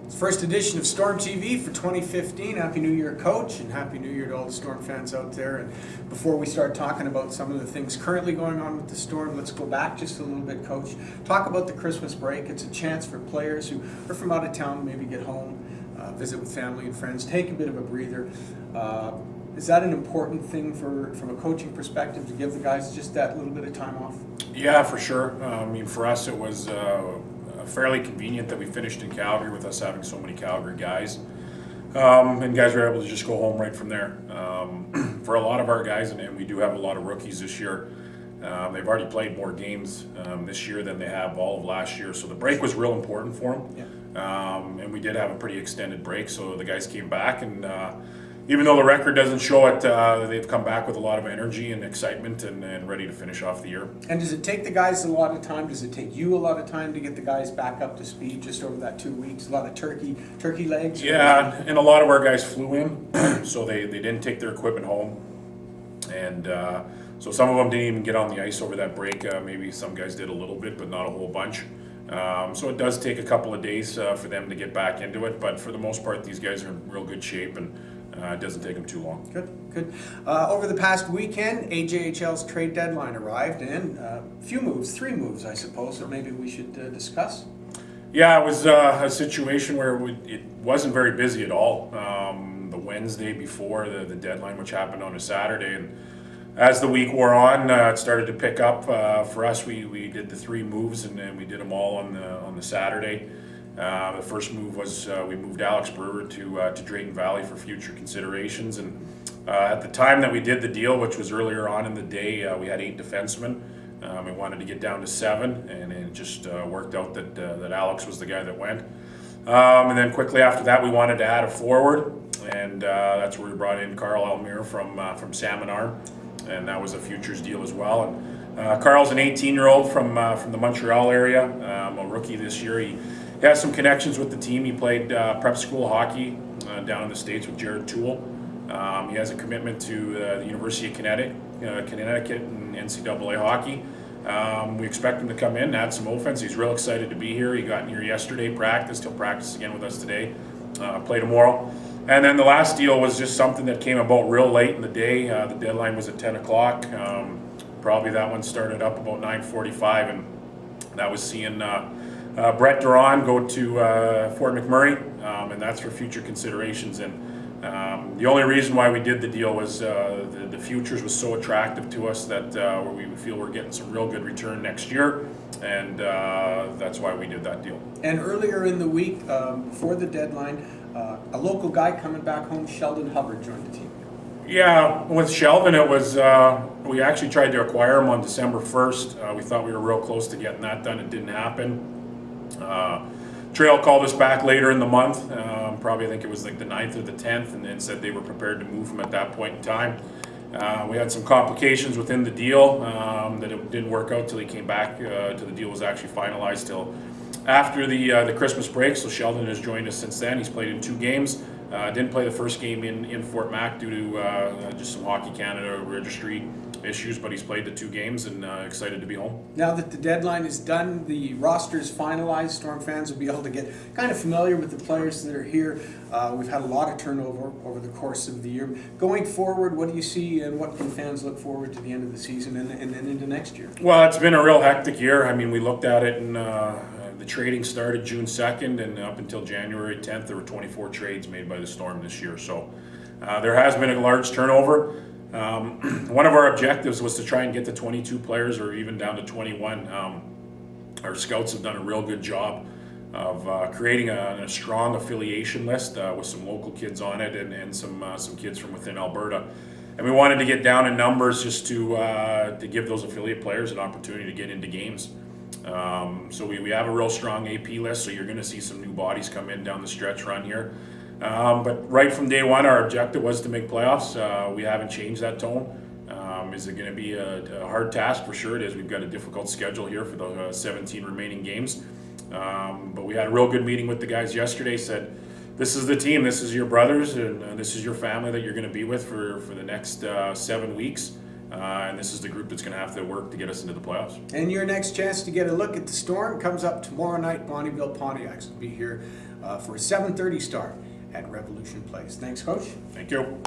First edition of Storm TV for 2015. Happy New Year, Coach, and Happy New Year to all the Storm fans out there. And before we start talking about some of the things currently going on with the Storm, let's go back just a little bit, Coach. Talk about the Christmas break. It's a chance for players who are from out of town to maybe get home, visit with family and friends, take a bit of a breather. Is that an important thing from a coaching perspective to give the guys just that little bit of time off? Yeah, for sure. I mean, for us, it was fairly convenient that we finished in Calgary with us having so many Calgary guys. And guys were able to just go home right from there. For a lot of our guys, and we do have a lot of rookies this year, they've already played more games this year than they have all of last year. So the break was real important for them. Yeah. And we did have a pretty extended break, so the guys came back and even though the record doesn't show it, they've come back with a lot of energy and excitement and ready to finish off the year. And does it take the guys a lot of time? Does it take you a lot of time to get the guys back up to speed just over that 2 weeks? A lot of turkey legs? Yeah, and a lot of our guys flew in, so they didn't take their equipment home. And so some of them didn't even get on the ice over that break. Maybe some guys did a little bit, but not a whole bunch. So it does take a couple of days for them to get back into it. But for the most part, these guys are in real good shape, and it doesn't take them too long. Good. Over the past weekend, AJHL's trade deadline arrived, and a few moves, 3 moves, I suppose, that maybe we should discuss. Yeah, it was a situation where it wasn't very busy at all. The Wednesday before the deadline, which happened on a Saturday, and as the week wore on, it started to pick up. For us, we did the 3 moves, and then we did them all on the Saturday. The first move was we moved Alex Brewer to Drayton Valley for future considerations, and at the time that we did the deal, which was earlier on in the day, we had 8 defensemen. We wanted to get down to 7, and it just worked out that Alex was the guy that went. And then quickly after that, we wanted to add a forward, and that's where we brought in Carl Almir from Salmon Arm, and that was a futures deal as well. And Carl's an 18-year-old from the Montreal area, a rookie this year. He has some connections with the team. He played prep school hockey down in the States with Jared Toole. He has a commitment to the University of Connecticut in NCAA hockey. We expect him to come in and add some offense. He's real excited to be here. He got in here yesterday, practiced. He'll practice again with us today, play tomorrow. And then the last deal was just something that came about real late in the day. The deadline was at 10 o'clock. Probably that one started up about 9:45, and that was seeing Brett Duran go to Fort McMurray, and that's for future considerations. And the only reason why we did the deal was the futures was so attractive to us that we feel we're getting some real good return next year, and that's why we did that deal. And earlier in the week, before the deadline, a local guy coming back home, Sheldon Hubbard, joined the team. Yeah, with Sheldon, it was we actually tried to acquire him on December 1st. We thought we were real close to getting that done. It didn't happen. Trail called us back later in the month, probably I think it was like the 9th or the 10th, and then said they were prepared to move him at that point in time. We had some complications within the deal that it didn't work out till he came back, till the deal was actually finalized till after the Christmas break. So Sheldon has joined us since then. He's played in 2 games. Didn't play the first game in Fort Mac due to just some Hockey Canada registry issues, but he's played the 2 games and excited to be home. Now that the deadline is done, the roster is finalized, Storm fans will be able to get kind of familiar with the players that are here. We've had a lot of turnover over the course of the year. Going forward, what do you see and what can fans look forward to the end of the season and then into next year? Well, it's been a real hectic year. I mean, we looked at it and the trading started June 2nd, and up until January 10th, there were 24 trades made by the Storm this year. So there has been a large turnover. One of our objectives was to try and get to 22 players or even down to 21. Our scouts have done a real good job of creating a strong affiliation list with some local kids on it and some kids from within Alberta. And we wanted to get down in numbers just to give those affiliate players an opportunity to get into games. So we have a real strong AP list, so you're going to see some new bodies come in down the stretch run here. But right from day one, our objective was to make playoffs. We haven't changed that tone. Is it going to be a hard task? For sure it is. We've got a difficult schedule here for the 17 remaining games. But we had a real good meeting with the guys yesterday, said, this is the team, this is your brothers, and this is your family that you're going to be with for the next 7 weeks. and this is the group that's going to have to work to get us into the playoffs. And your next chance to get a look at the Storm comes up tomorrow night. Bonnyville Pontiacs will be here for a 7:30 start at Revolution Place. Thanks, Coach. Thank you.